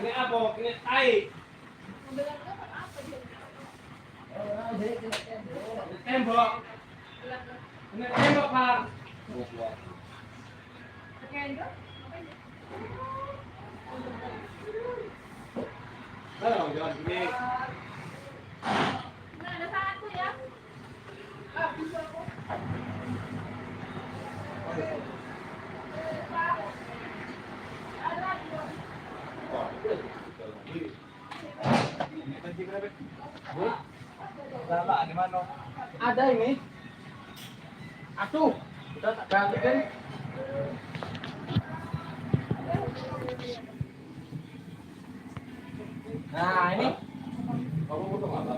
Ini apa? Ini tai. Tembok. Ini tembok, Pak. Halo, jangan gini. Nah, ada satu ya. Bisa aku. Ada ini. Aduh, udah tak ganti kan? Nah, ini. Kamu butuh apa?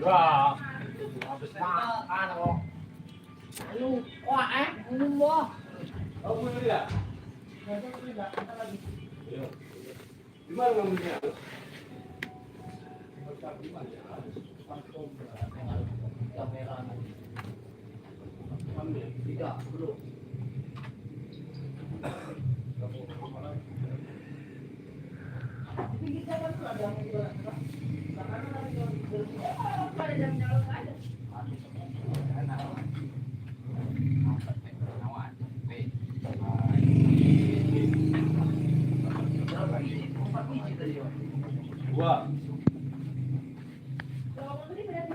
Wah, habis makan kok. Ayo, wah minum wah. Kamu minum tidak? Tidak, kita lagi. Gimana ngomongnya? Tidak, belum. Dua.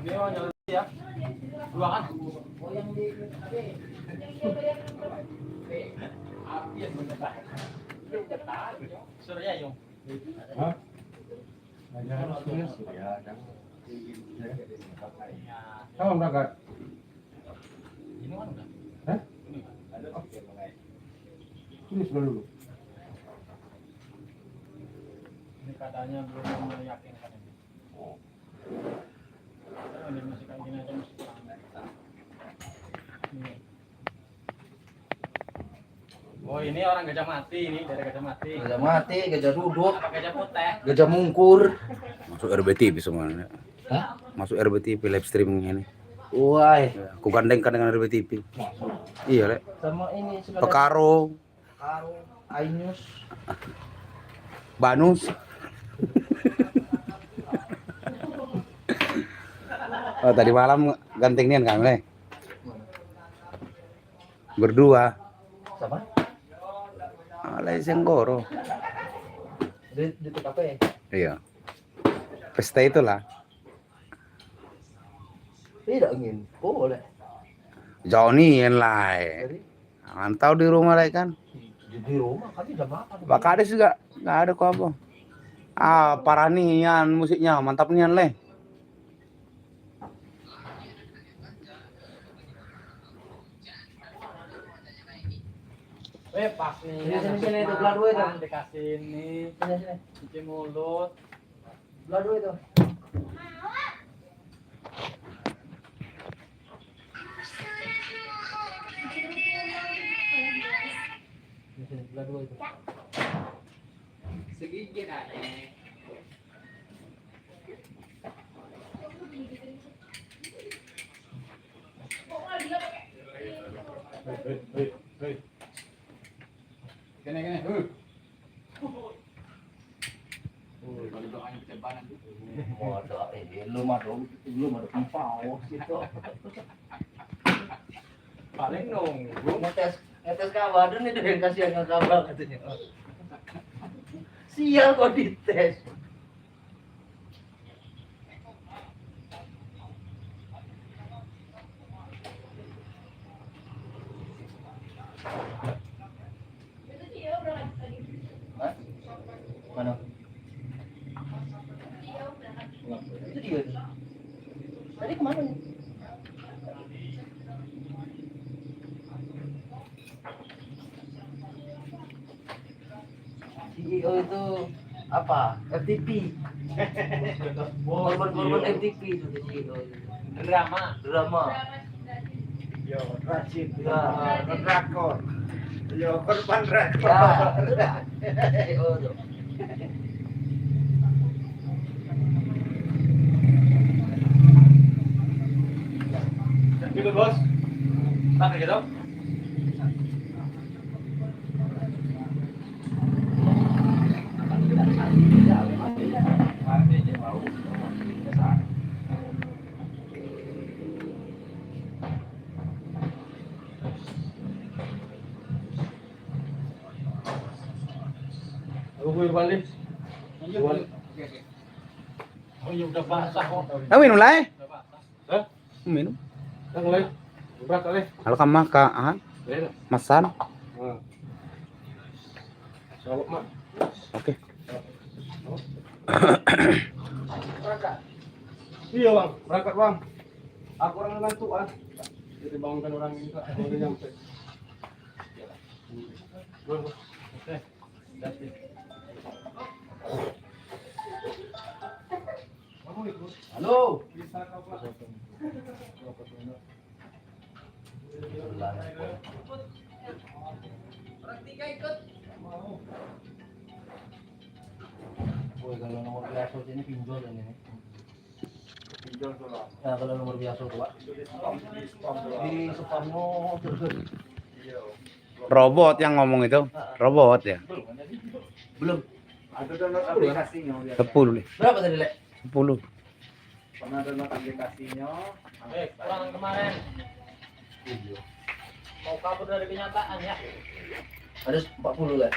Ini orang jalan ya. Dua kan? Oh yang di api yang mendekat. Surya yung. Hah? Surya kan. Kamu berangkat? Ini mana udah? Hah? Ada oke mulai. Tulis dulu. Ini katanya belum meyakinkan ini. Oh. Ini masih kayak gini aja masih kurang. Ini. Oh ini orang gajah mati ini, dari gajah mati. Gajah mati, gajah duduk. Apa gajah putih? Gajah mungkur. Masuk RBTV semuanya. Hah? Masuk RBTV live streaming ini. Wah. Aku gandengkan dengan RBTV. Iya, Lek. Sama ini Pekaro, Pekaro, Ainus, Banus. Oh, tadi malam gantengnian kami, Le. Berdua. sama? Ale Senggoro. Di TKP. Iya. Pesta itulah. Tidak ingin. Boleh. Johnny yang lain. Jadi Mantau di rumah lah kan. di rumah kami udah makan. Pak Kades juga nggak ada kok apa. Ah, parah nian musiknya, mantap nian, Le. Pas nih. Sini itu belah dua itu. Dikasih ini. Sini. Cuci mulut. Belah dua itu. Sini belah dua itu. Segigit aja. Hei. Kene. Kalau doanya kecabanan tuh. Waduh, belum ada kempau gitu. Paling nunggu. Ngetes kabar nih dengan kasihan ke kabar katanya. Sial kok dites. Mana? Itu dia. Tadi kemana nih? CEO itu apa? FTP. Korban FTP itu CEO. Drama. Yo, rajin. Ya. Drakor. Yo, korban drakor. Ya, itu dah. CEO tuh. Ikut bos. Tak gitu. Aku balik. Balik. Oh ya udah basah kok. Minum lah. Hah? Minum. Yang lain. Berat kali. Kalau kamu makan, masan. Sawak mak. Oke. Berangkat. Iya bang, berangkat bang. Aku orang ngantuk ah. Jadi bangunkan orang ini kak. Udah nyampe. Oke. Halo. Woi, kalau nomor biasa ini pinjol ini. Pinjol tuh lah. Nah, kalau nomor biasa tuh, Pak. Di spamnya terus. Iya. Robot yang ngomong itu. Robot ya. Belum. Ada download aplikasinya. 10 nih. Berapa tadi, Lek? 10. Pernah download aplikasinya. Pulang kemarin. Mau kabur dari kenyataan ya. Ada 40, Lek.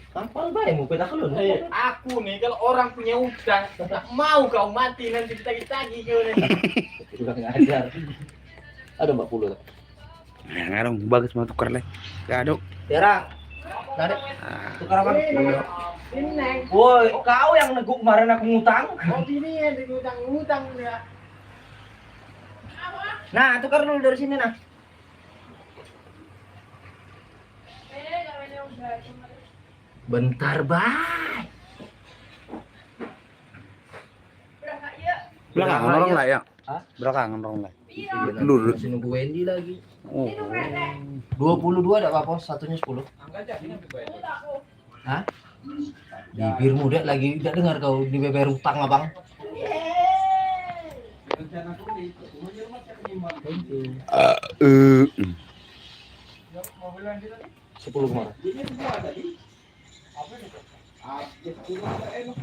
Kampal bae mau peta kelun. Aku nih kalau orang punya utang tak mau kau mati nanti ditagih-tagih kau nih. Udah ngajar. Ada 40, Lek. Nah, ngarang bagus mau tukar leh. Ya aduk. Terang. Tarik. Tukar apa? Ini Woi, kau yang neguk kemarin aku ngutang. kopi ini yang ngutang ya. Nah, tukar dulu dari sini nah. Bentar, Bay. Belakangan orang lah ya. Hah? Belakangan orang lah. Dulu masih nunggu Wendy lagi. Oh. 22 ada apa? Satunya 10. Angkat aja ini Bay. Hah? Bibirmu dek lagi tidak dengar kau di beber utang abang. Rencana aku di rumah cek nyimak. 10 kemarin. Ini semua ada di apa itu? Update dulu ada enak.